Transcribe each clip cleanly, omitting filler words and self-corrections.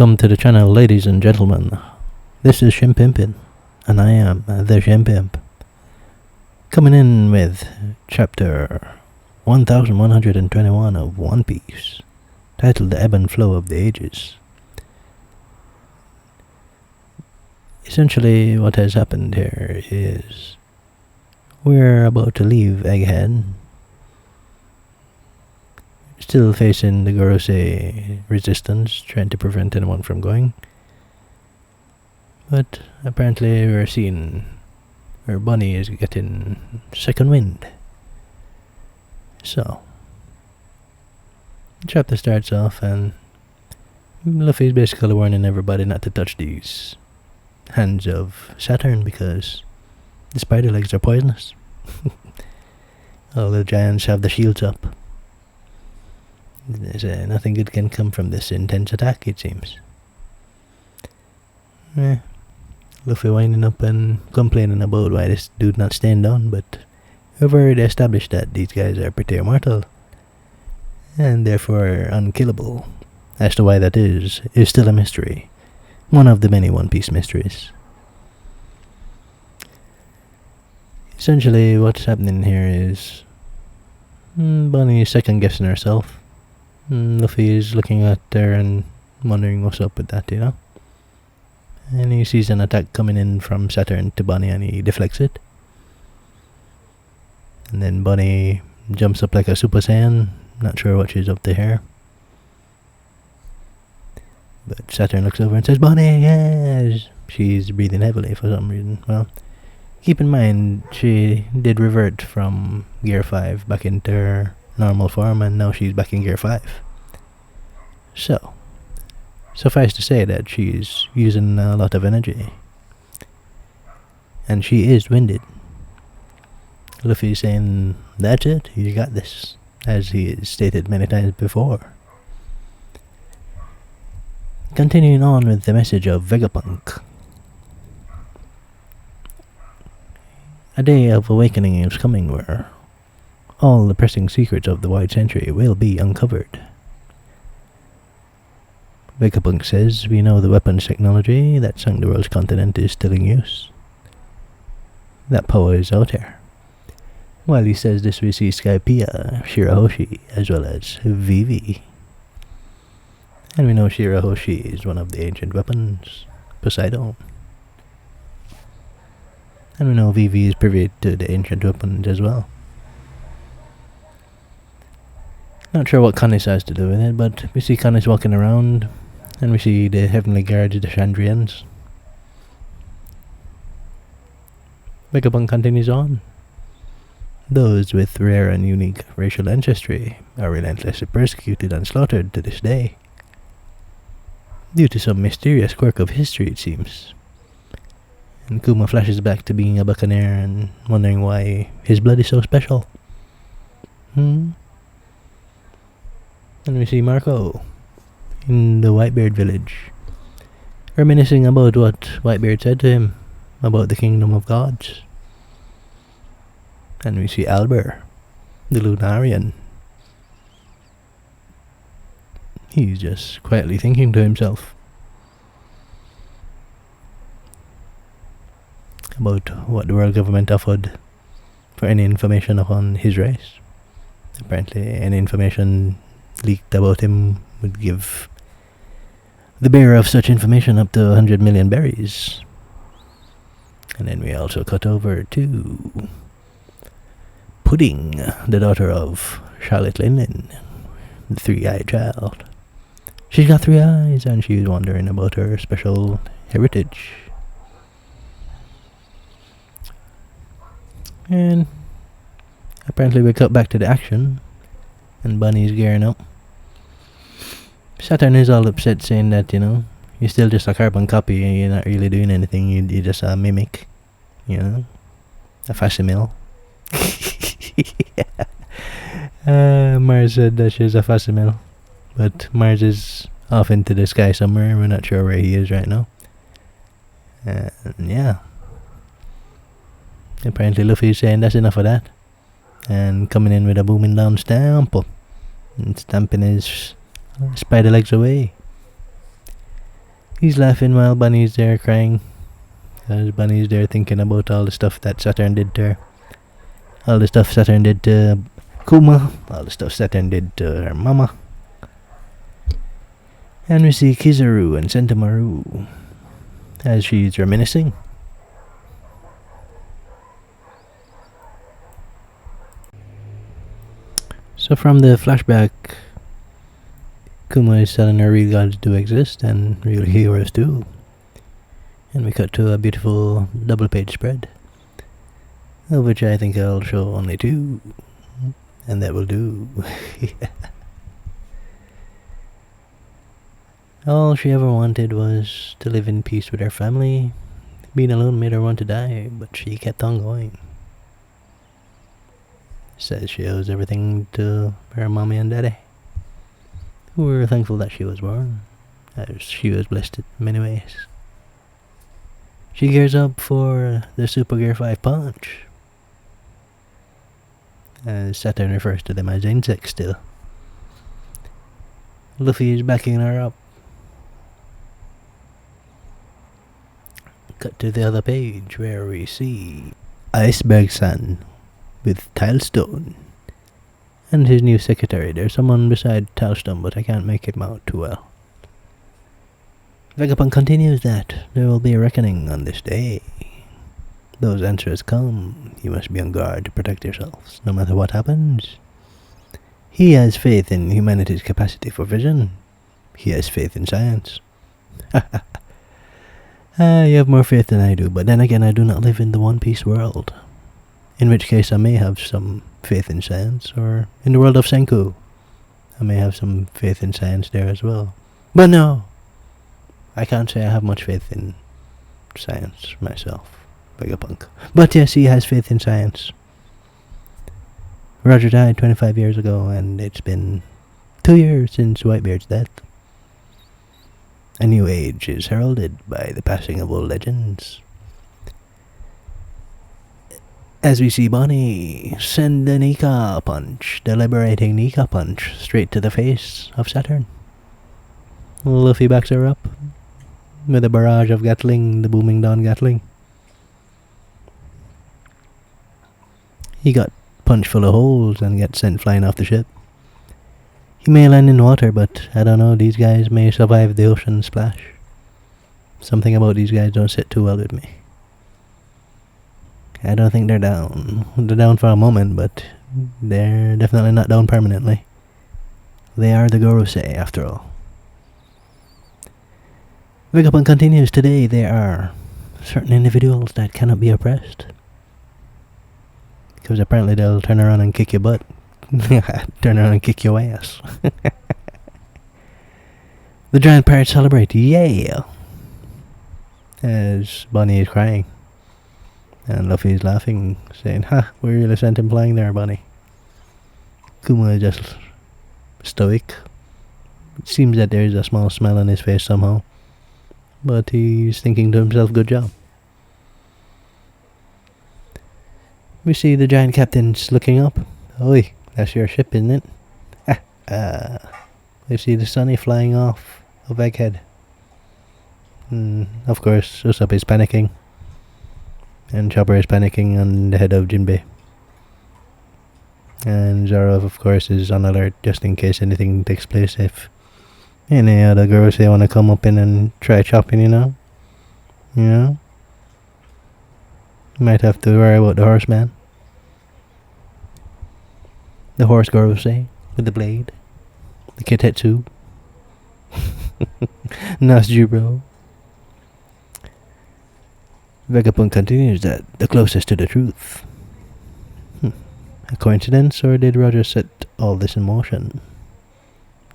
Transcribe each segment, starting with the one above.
Welcome to the channel, ladies and gentlemen. This is Shimpimpin, and I am the Shimpimp. Coming in with chapter 1121 of One Piece, titled The Ebb and Flow of the Ages. Essentially, what has happened here is we're about to leave Egghead, still facing the Gorosei resistance, trying to prevent anyone from going. But apparently we're seeing where Bonnie is getting second wind. So, the chapter starts off and Luffy's basically warning everybody not to touch these hands of Saturn because the spider legs are poisonous. All the giants have the shields up. Nothing good can come from this intense attack, it seems. Luffy winding up and complaining about why this dude not staying down, but we've already established that these guys are pretty immortal, and therefore unkillable. As to why that is still a mystery. One of the many One Piece mysteries. Essentially, what's happening here is Bonnie is second-guessing herself. Luffy is looking at her and wondering what's up with that, you know? And he sees an attack coming in from Saturn to Bonnie and he deflects it. And then Bonnie jumps up like a Super Saiyan, not sure what she's up to here. But Saturn looks over and says, "Bonnie, yes!" She's breathing heavily for some reason. Well, keep in mind, she did revert from Gear 5 back into her normal form, and now she's back in Gear 5. So, suffice to say that she's using a lot of energy. And she is winded. Luffy's saying, "That's it, you got this," as he has stated many times before. Continuing on with the message of Vegapunk. A day of awakening is coming where all the pressing secrets of the Wide Century will be uncovered. Vegapunk says we know the weapons technology that sunk the world's continent is still in use. That power is out there. While he says this, we see Skypiea, Shirahoshi, as well as Vivi. And we know Shirahoshi is one of the ancient weapons, Poseidon. And we know Vivi is privy to the ancient weapons as well. Not sure what Canis has to do with it, but we see Canis walking around, and we see the heavenly guards, the Chandrians. Vegapunk continues on. Those with rare and unique racial ancestry are relentlessly persecuted and slaughtered to this day. Due to some mysterious quirk of history, it seems. And Kuma flashes back to being a buccaneer and wondering why his blood is so special. And we see Marco in the Whitebeard village, reminiscing about what Whitebeard said to him about the kingdom of gods. And we see Albert, the Lunarian. He's just quietly thinking to himself about what the world government offered for any information upon his race. Apparently, any information leaked about him would give the bearer of such information up to 100 million berries. And then we also cut over to Pudding, the daughter of Charlotte Linlin, the three-eyed child. She's got 3 eyes and she's wondering about her special heritage. And apparently we cut back to the action, and Bunny's gearing up. Saturn is all upset, saying that, you're still just a carbon copy and you're not really doing anything, you're just a mimic, a facsimile. Mars said that she's a facsimile, but Mars is off into the sky somewhere, we're not sure where he is right now. And yeah. Apparently Luffy is saying that's enough of that, and coming in with a booming down stamp and stamping his spider legs away. He's laughing while Bunny's there crying. As Bunny's there thinking about all the stuff that Saturn did to her. All the stuff Saturn did to Kuma. All the stuff Saturn did to her mama. And we see Kizaru and Sentamaru as she's reminiscing. So from the flashback, Kuma is telling her real gods do exist and real heroes too. And we cut to a beautiful double-page spread, of which I think I'll show only 2, and that will do. All she ever wanted was to live in peace with her family. Being alone made her want to die, but she kept on going. Says she owes everything to her mommy and daddy, who were thankful that she was born, as she was blessed in many ways. She gears up for the Super Gear 5 punch, as Saturn refers to them as insects still. Luffy is backing her up. Cut to the other page where we see Iceberg Sun with Tilestone and his new secretary. There's someone beside Tilestone, but I can't make him out too well. Vegapunk continues that there will be a reckoning on this day. Those answers come. You must be on guard to protect yourselves, no matter what happens. He has faith in humanity's capacity for vision. He has faith in science. You have more faith than I do, but then again I do not live in the One Piece world. In which case I may have some faith in science, or in the world of Senku. I may have some faith in science there as well. But no! I can't say I have much faith in science myself, Vegapunk. But yes, he has faith in science. Roger died 25 years ago, and it's been 2 years since Whitebeard's death. A new age is heralded by the passing of old legends. As we see Bonnie send the Nika punch, the liberating Nika punch, straight to the face of Saturn. Luffy backs her up with a barrage of Gatling, the booming Dawn Gatling. He got punched full of holes and gets sent flying off the ship. He may land in water, but I don't know, these guys may survive the ocean splash. Something about these guys don't sit too well with me. I don't think they're down. They're down for a moment, but they're definitely not down permanently. They are the Gorosei, after all. Vegapunk continues, today there are certain individuals that cannot be oppressed. Because apparently they'll turn around and kick your butt. Turn around and kick your ass. The giant pirates celebrate, yeah! As Bonnie is crying. And Luffy's laughing, saying, "Ha, we really sent him flying there, Bonnie." Kuma is just stoic. It seems that there is a small smile on his face somehow. But he's thinking to himself, good job. We see the giant captains looking up. Oi, that's your ship, isn't it? We see the Sunny flying off of Egghead. Of course, Usopp is panicking. And Chopper is panicking on the head of Jinbei. And Zoro, of course, is on alert just in case anything takes place. If any other girls they want to come up in and try chopping, you know? You might have to worry about the horseman. The horse Gorosei with the blade. The Kitetsu. Nasjubro. Vegapunk continues that the closest to the truth. A coincidence, or did Roger set all this in motion?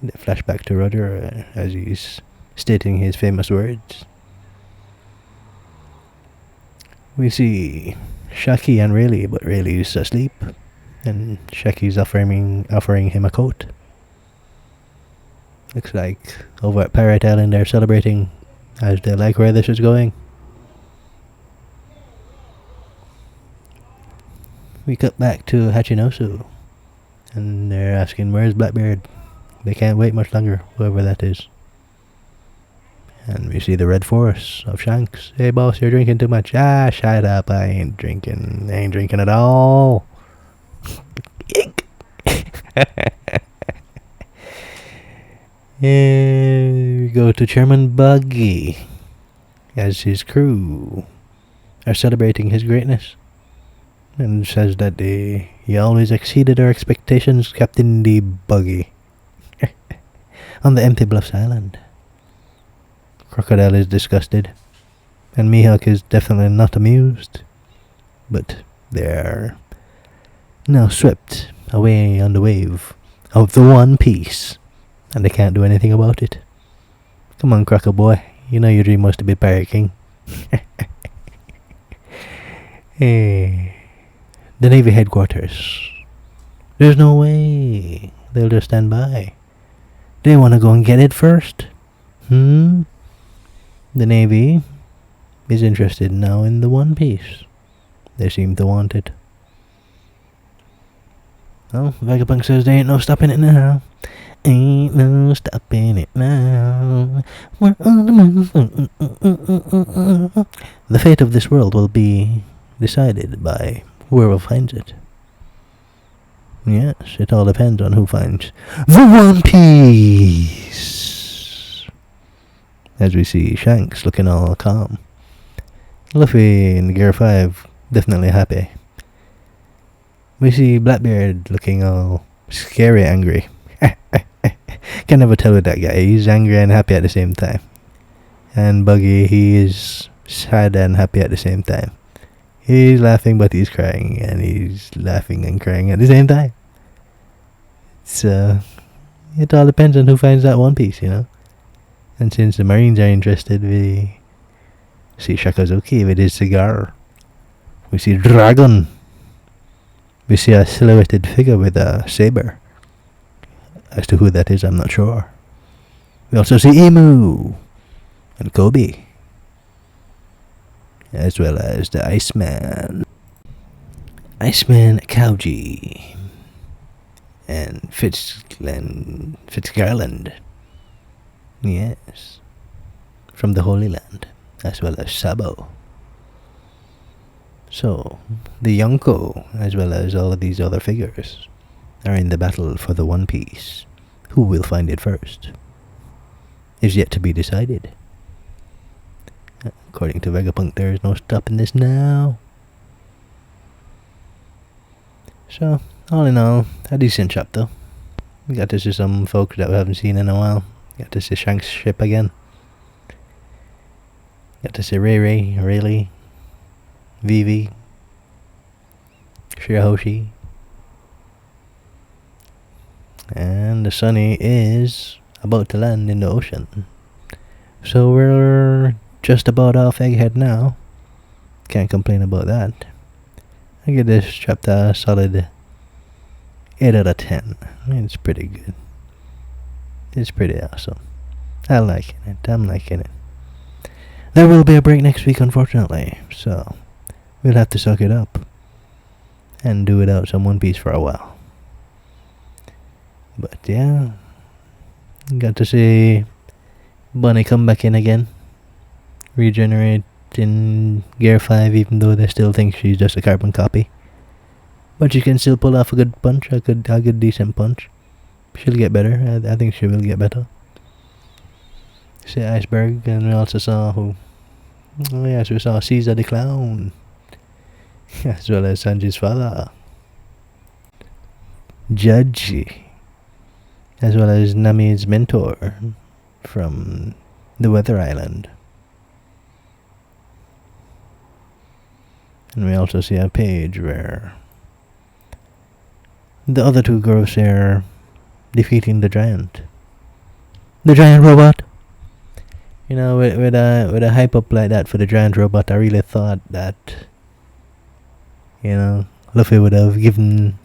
The flashback to Roger as he's stating his famous words. We see Shaki and Rayleigh, but Rayleigh's asleep, and Shaki's offering him a coat. Looks like over at Pirate Island they're celebrating as they like where this is going. We cut back to Hachinosu, and they're asking, where's Blackbeard? They can't wait much longer, whoever that is. And we see the red force of Shanks. Hey boss, you're drinking too much. Ah, shut up, I ain't drinking. I ain't drinking at all. And we go to Chairman Buggy as his crew are celebrating his greatness. And says that he always exceeded our expectations, Captain D. Buggy. On the Empty Bluffs Island. Crocodile is disgusted, and Mihawk is definitely not amused. But they're now swept away on the wave of the One Piece, and they can't do anything about it. Come on, Croco boy, you know your dream was to be Pirate King. Hey. The Navy headquarters. There's no way they'll just stand by. They want to go and get it first. The Navy is interested now in the One Piece. They seem to want it. Well, Vegapunk says there ain't no stopping it now. Ain't no stopping it now. We're on the move. The fate of this world will be decided by whoever finds it. Yes, it all depends on who finds the One Piece. As we see Shanks looking all calm. Luffy in Gear 5 definitely happy. We see Blackbeard looking all scary angry. Can never tell with that guy. He's angry and happy at the same time. And Buggy, he is sad and happy at the same time. He's laughing but he's crying, and he's laughing and crying at the same time. So it all depends on who finds that One Piece, you know. And since the Marines are interested, we see Shakazuki with his cigar. We see Dragon. We see a silhouetted figure with a saber. As to who that is, I'm not sure. We also see Emu and Kobe, as well as the Iceman Kauji, and Fitzgarland. Yes, from the Holy Land, as well as Sabo. So, the Yonko, as well as all of these other figures, are in the battle for the One Piece. Who will find it first is yet to be decided. According to Vegapunk, there is no stopping this now. So, all in all, a decent chapter. We got to see some folks that we haven't seen in a while. Got to see Shanks' ship again. Got to see Ray, Rayleigh, Vivi, Shirahoshi. And the Sunny is about to land in the ocean. So we're just about off Egghead now. Can't complain about that. I give this chapter a solid 8 out of 10. It's pretty good. It's pretty awesome. I'm liking it. There will be a break next week, unfortunately. So we'll have to suck it up and do without some One Piece for a while. But yeah, got to see Bunny come back in again, regenerate in Gear 5, even though they still think she's just a carbon copy. But she can still pull off a good punch, a good decent punch. She'll get better. I think she will get better. See Iceberg, and we also saw who? Oh yes, we saw Caesar the Clown, as well as Sanji's father, Judgy, as well as Nami's mentor from the Weather Island. And we also see a page where the other two girls are defeating the giant robot. You know, with a hype up like that for the giant robot, I really thought that, you know, Luffy would have given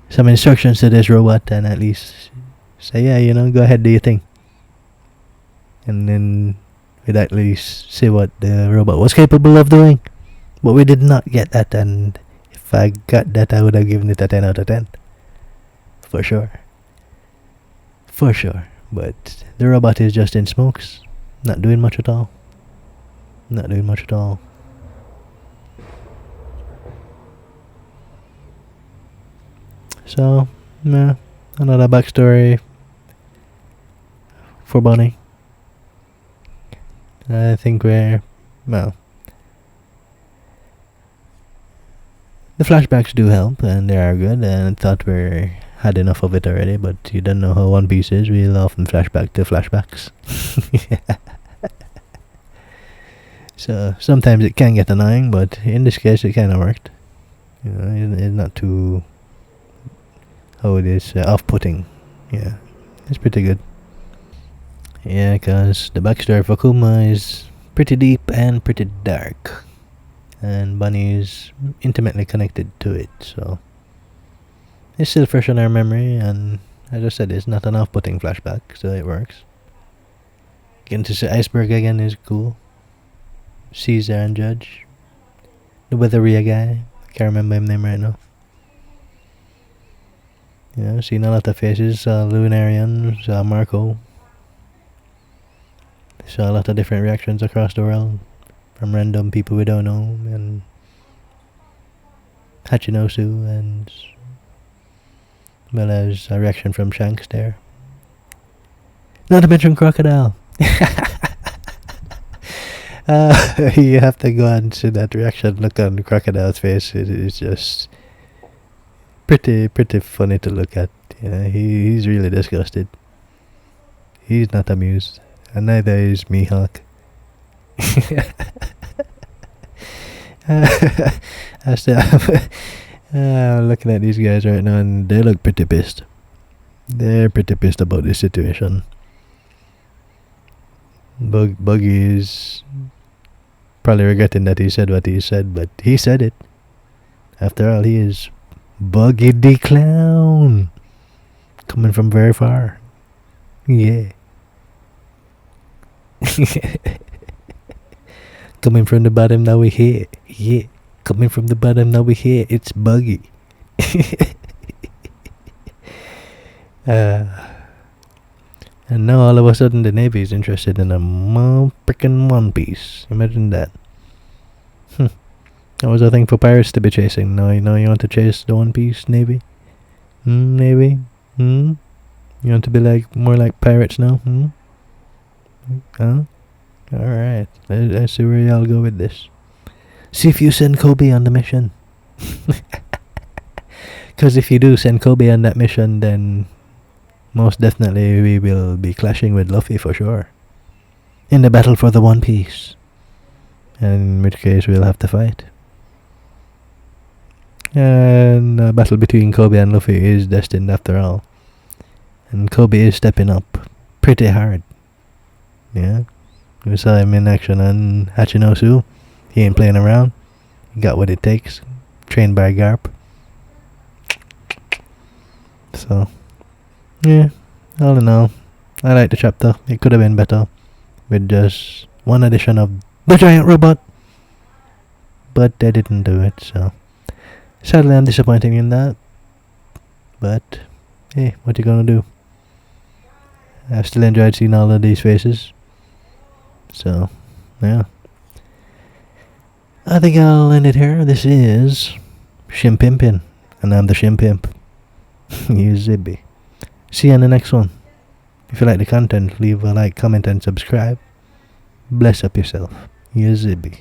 some instructions to this robot and at least say, yeah, you know, go ahead, do your thing. And then we'd at least see what the robot was capable of doing. But we did not get that, and if I got that, I would have given it a 10 out of 10. For sure. But the robot is just in smokes. Not doing much at all. Not doing much at all. So, yeah, another backstory for Bonnie. I think the flashbacks do help, and they are good, and I thought we had enough of it already, but you don't know how One Piece is. We'll often flashback to flashbacks. So sometimes it can get annoying, but in this case it kind of worked. You know, it's not too, how it is, off-putting. Yeah, it's pretty good. Yeah, because the backstory for Kuma is pretty deep and pretty dark, and Bunny is intimately connected to it, so it's still fresh in our memory, and as I said, it's not an off-putting flashback, so it works. Getting to see Iceberg again is cool. Caesar and Judge. The Weatheria guy. I can't remember his name right now. Yeah, seen a lot of faces. Saw Lunarian, saw Marco. Saw a lot of different reactions across the world. From random people we don't know, and Hachinosu, and well as a reaction from Shanks there. Not to mention Crocodile. You have to go and see that reaction look on Crocodile's face. It is just pretty funny to look at. Yeah, he's really disgusted. He's not amused, and neither is Mihawk. I'm looking at these guys right now, and they look pretty pissed. They're pretty pissed about this situation. Buggy is probably regretting that he said what he said, but he said it. After all, he is Buggy the Clown, coming from very far. Yeah. Coming from the bottom, now we here. Yeah. Coming from the bottom, now we here. It's Buggy. And now all of a sudden the Navy is interested in a freaking One Piece. Imagine that. That was a thing for pirates to be chasing. Now you want to chase the One Piece Navy? Navy? You want to be more like pirates now? Huh? Alright. I see where y'all go with this. See if you send Kobe on the mission. Because if you do send Kobe on that mission, then most definitely we will be clashing with Luffy for sure. In the battle for the One Piece. In which case we'll have to fight. And the battle between Kobe and Luffy is destined after all. And Kobe is stepping up pretty hard. Yeah. We saw him in action on Hachinosu. He ain't playing around. He got what it takes. Trained by Garp. So, yeah, all in all, I like the chapter. It could have been better with just one addition of the giant robot, but they didn't do it, so sadly I'm disappointed in that. But hey, what you gonna do? I still enjoyed seeing all of these faces, so yeah, I think I'll end it here. This is Shimpimpin, and I'm the Shimpimp. You Zibby. See you in the next one. If you like the content, leave a like, comment, and subscribe. Bless up yourself. You Zibby.